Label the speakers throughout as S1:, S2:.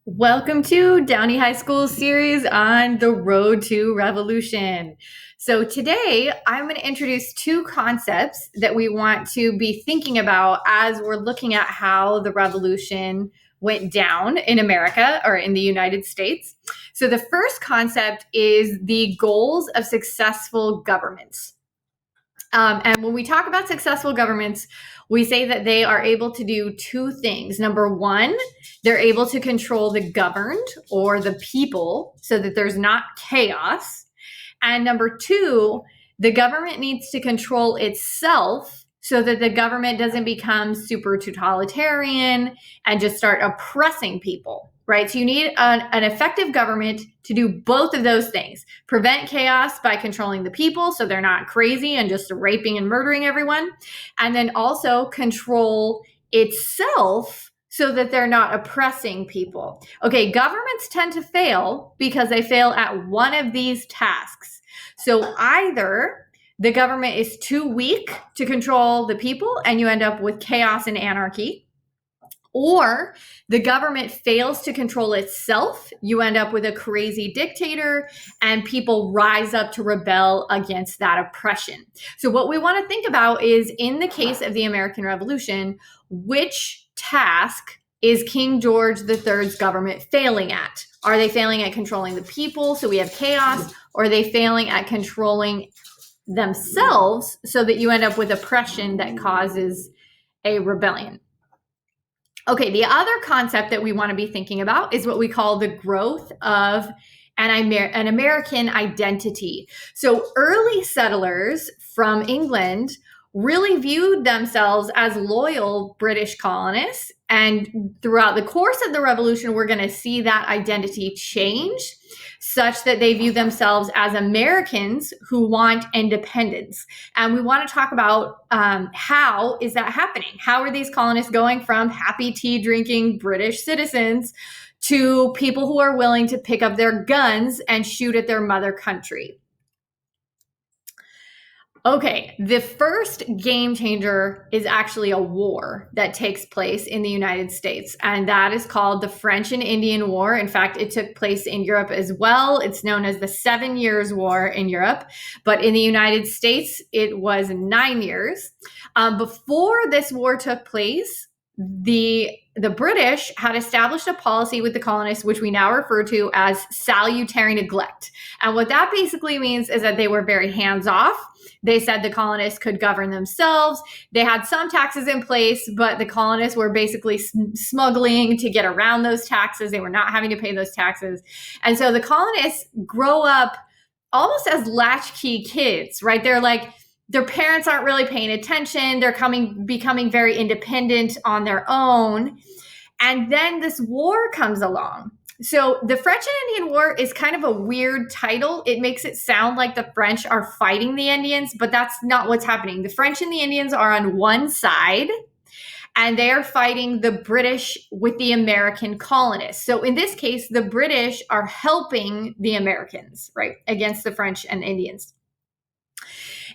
S1: Welcome to Downey High School series on the road to revolution. So today I'm going to introduce two concepts that we want to be thinking about as we're looking at how the revolution went down in America or in the United States. So the first concept is the goals of successful governments. And when we talk about successful governments, we say that they are able to do two things. Number one, they're able to control the governed or the people so that there's not chaos. And number two, the government needs to control itself so that the government doesn't become super totalitarian and just start oppressing people, right? So you need an effective government to do both of those things. Prevent chaos by controlling the people so they're not crazy and just raping and murdering everyone. And then also control itself so that they're not oppressing people. Okay, governments tend to fail because they fail at one of these tasks. So either the government is too weak to control the people and you end up with chaos and anarchy, or the government fails to control itself. You end up with a crazy dictator and people rise up to rebel against that oppression. So what we want to think about is, in the case of the American Revolution, which task is King George III's government failing at? Are they failing at controlling the people so we have chaos, or are they failing at controlling themselves so that you end up with oppression that causes a rebellion? Okay, the other concept that we want to be thinking about is what we call the growth of an American identity. So early settlers from England really viewed themselves as loyal British colonists. And throughout the course of the revolution, we're going to see that identity change such that they view themselves as Americans who want independence. And we want to talk about how is that happening? How are these colonists going from happy tea drinking British citizens to people who are willing to pick up their guns and shoot at their mother country? Okay, the first game changer is actually a war that takes place in the United States, and that is called the French and Indian War. In fact, it took place in Europe as well. It's known as the 7 Years' War in Europe, but in the United States, it was 9 years. Before this war took place, the British had established a policy with the colonists, which we now refer to as salutary neglect. And what that basically means is that they were very hands-off. They said the colonists could govern themselves. They had some taxes in place, but the colonists were basically smuggling to get around those taxes. They were not having to pay those taxes. And so the colonists grow up almost as latchkey kids, right? They're like, their parents aren't really paying attention. They're becoming very independent on their own. And then this war comes along. So the French and Indian War is kind of a weird title. It makes it sound like the French are fighting the Indians, but that's not what's happening. The French and the Indians are on one side, and they are fighting the British with the American colonists. So in this case, the British are helping the Americans, right, against the French and Indians.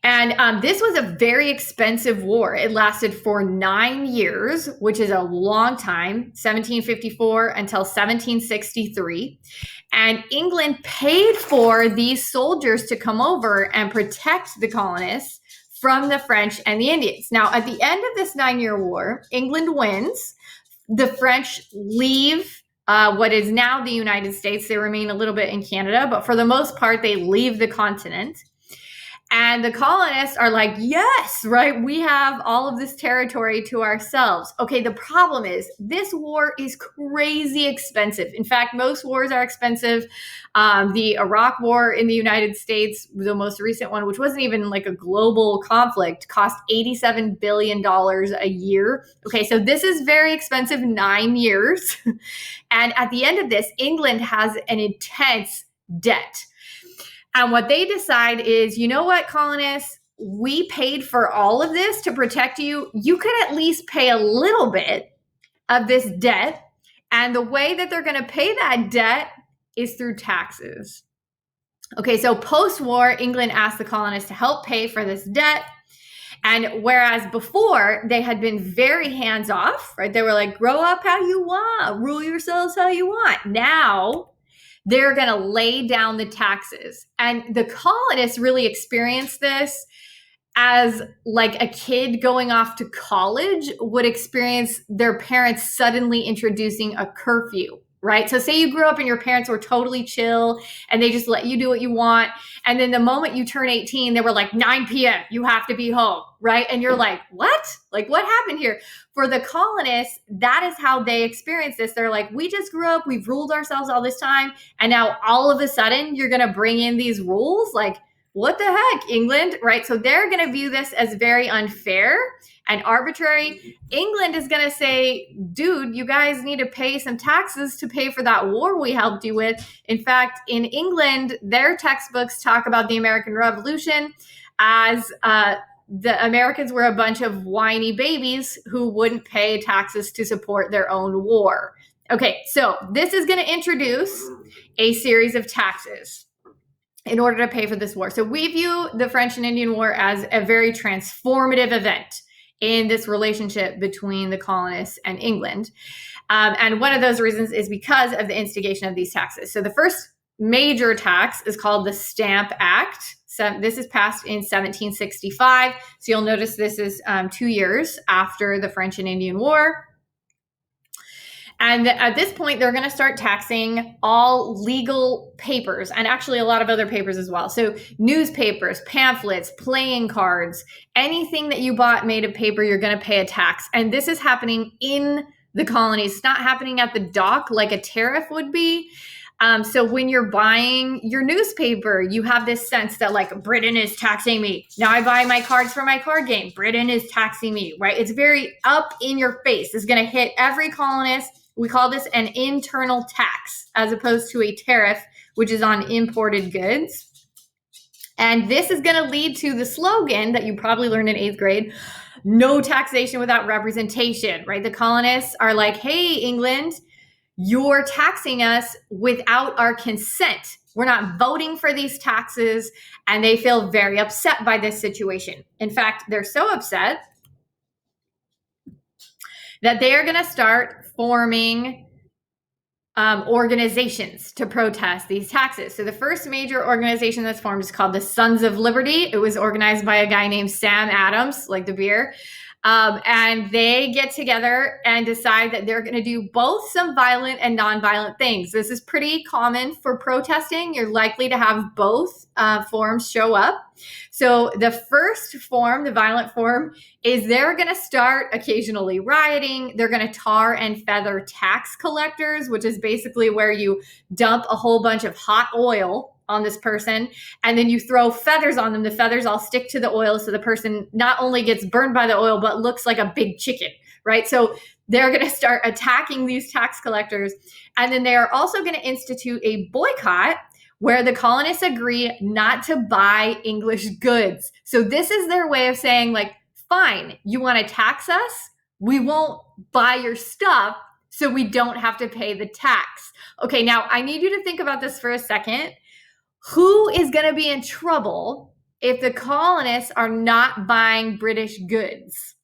S1: And this was a very expensive war. It lasted for 9 years, which is a long time, 1754 until 1763. And England paid for these soldiers to come over and protect the colonists from the French and the Indians. Now, at the end of this 9-year war, England wins. The French leave what is now the United States. They remain a little bit in Canada, but for the most part, they leave the continent. And the colonists are like, yes, right, we have all of this territory to ourselves. Okay, the problem is this war is crazy expensive. In fact, most wars are expensive. The Iraq War in the United States, the most recent one, which wasn't even like a global conflict, cost $87 billion a year. Okay, so this is very expensive, 9 years. And at the end of this, England has an intense debt. And what they decide is, you know what, colonists, we paid for all of this to protect you. You could at least pay a little bit of this debt. And the way that they're going to pay that debt is through taxes. Okay, so post-war, England asked the colonists to help pay for this debt. And whereas before they had been very hands off, right? They were like, grow up how you want, rule yourselves how you want. Now they're going to lay down the taxes. And the colonists really experienced this as like a kid going off to college would experience their parents suddenly introducing a curfew, right? So say you grew up and your parents were totally chill and they just let you do what you want. And then the moment you turn 18, they were like 9 p.m., you have to be home, right? And you're like, what? Like, what happened here? For the colonists, that is how they experience this. They're like, we just grew up, we've ruled ourselves all this time. And now all of a sudden you're going to bring in these rules? Like, what the heck, England, right? So they're going to view this as very unfair and arbitrary. England is going to say, dude, you guys need to pay some taxes to pay for that war we helped you with. In fact, in England, their textbooks talk about the American Revolution as the Americans were a bunch of whiny babies who wouldn't pay taxes to support their own war. Okay, so this is going to introduce a series of taxes in order to pay for this war. So we view the French and Indian War as a very transformative event in this relationship between the colonists and England. And one of those reasons is because of the instigation of these taxes. So the first major tax is called the Stamp Act. So this is passed in 1765. So you'll notice this is 2 years after the French and Indian War. And at this point, they're going to start taxing all legal papers and actually a lot of other papers as well. So newspapers, pamphlets, playing cards, anything that you bought made of paper, you're going to pay a tax. And this is happening in the colonies. It's not happening at the dock like a tariff would be. So when you're buying your newspaper, you have this sense that like Britain is taxing me. Now I buy my cards for my card game. Britain is taxing me, right? It's very up in your face. It's going to hit every colonist. We call this an internal tax as opposed to a tariff, which is on imported goods. And this is going to lead to the slogan that you probably learned in 8th grade, no taxation without representation, right? The colonists are like, hey, England, you're taxing us without our consent. We're not voting for these taxes. And they feel very upset by this situation. In fact, they're so upset that they are going to start forming organizations to protest these taxes. So the first major organization that's formed is called the Sons of Liberty. It was organized by a guy named Sam Adams, like the beer. And they get together and decide that they're going to do both some violent and nonviolent things. This is pretty common for protesting. You're likely to have both forms show up. So the first form, the violent form, is they're going to start occasionally rioting. They're going to tar and feather tax collectors, which is basically where you dump a whole bunch of hot oil on this person, and then you throw feathers on them. The feathers all stick to the oil, so the person not only gets burned by the oil, but looks like a big chicken, right? So they're going to start attacking these tax collectors. And then they are also going to institute a boycott where the colonists agree not to buy English goods. So this is their way of saying, like, fine, you want to tax us? We won't buy your stuff, so we don't have to pay the tax. Okay, now I need you to think about this for a second. Who is going to be in trouble if the colonists are not buying British goods?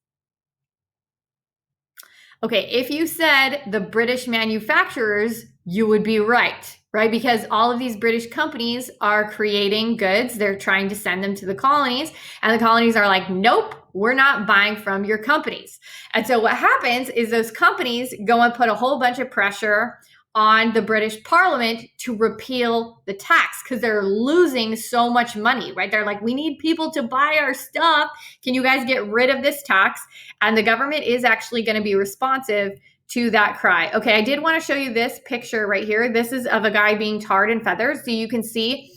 S1: Okay, if you said the British manufacturers, you would be right? Because all of these British companies are creating goods. They're trying to send them to the colonies, and the colonies are like, nope, we're not buying from your companies. And so what happens is those companies go and put a whole bunch of pressure on the British Parliament to repeal the tax because they're losing so much money, right? They're like, we need people to buy our stuff. Can you guys get rid of this tax? And the government is actually going to be responsive to that cry. Okay, I did want to show you this picture right here. This is of a guy being tarred and feathered. So you can see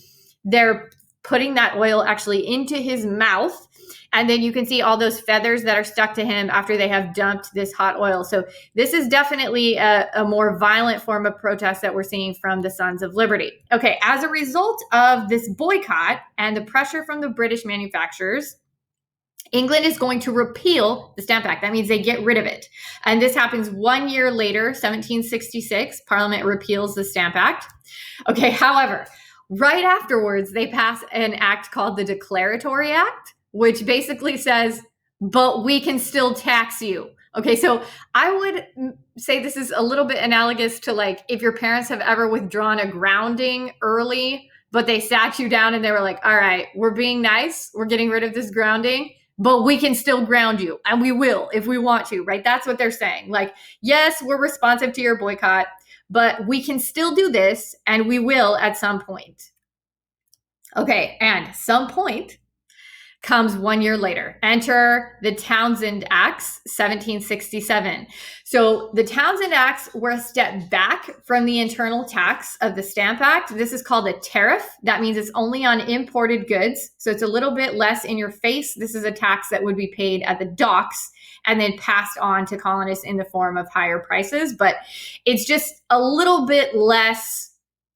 S1: they're putting that oil actually into his mouth. And then you can see all those feathers that are stuck to him after they have dumped this hot oil. So this is definitely a more violent form of protest that we're seeing from the Sons of Liberty. Okay, as a result of this boycott and the pressure from the British manufacturers, England is going to repeal the Stamp Act. That means they get rid of it. And this happens 1 year later, 1766, Parliament repeals the Stamp Act. Okay, however, right afterwards, they pass an act called the Declaratory Act, which basically says, but we can still tax you. Okay, so I would say this is a little bit analogous to like if your parents have ever withdrawn a grounding early, but they sat you down and they were like, all right, we're being nice, we're getting rid of this grounding, but we can still ground you and we will if we want to, right? That's what they're saying. Like, yes, we're responsive to your boycott, but we can still do this and we will at some point. Okay, and some point comes 1 year later. Enter the Townshend Acts, 1767. So the Townshend Acts were a step back from the internal tax of the Stamp Act. This is called a tariff. That means it's only on imported goods. So it's a little bit less in your face. This is a tax that would be paid at the docks and then passed on to colonists in the form of higher prices. But it's just a little bit less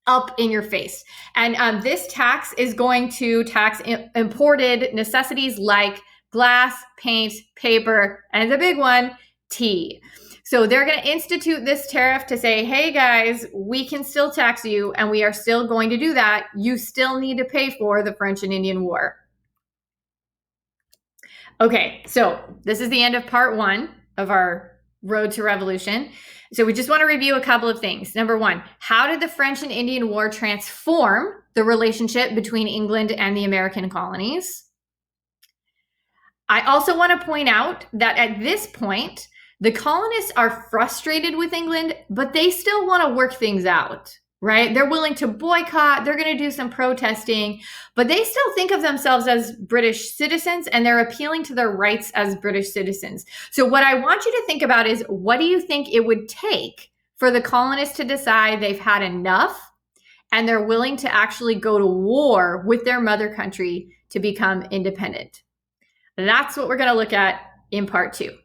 S1: up in your face. And this tax is going to tax imported necessities like glass, paint, paper, and the big one, tea. So they're going to institute this tariff to say, hey guys, we can still tax you and we are still going to do that. You still need to pay for the French and Indian War. Okay, so this is the end of part 1 of our Road to Revolution. So we just want to review a couple of things. Number 1, how did the French and Indian War transform the relationship between England and the American colonies? I also want to point out that at this point, the colonists are frustrated with England, but they still want to work things out, right? They're willing to boycott, they're going to do some protesting, but they still think of themselves as British citizens and they're appealing to their rights as British citizens. So what I want you to think about is, what do you think it would take for the colonists to decide they've had enough and they're willing to actually go to war with their mother country to become independent? That's what we're going to look at in part 2.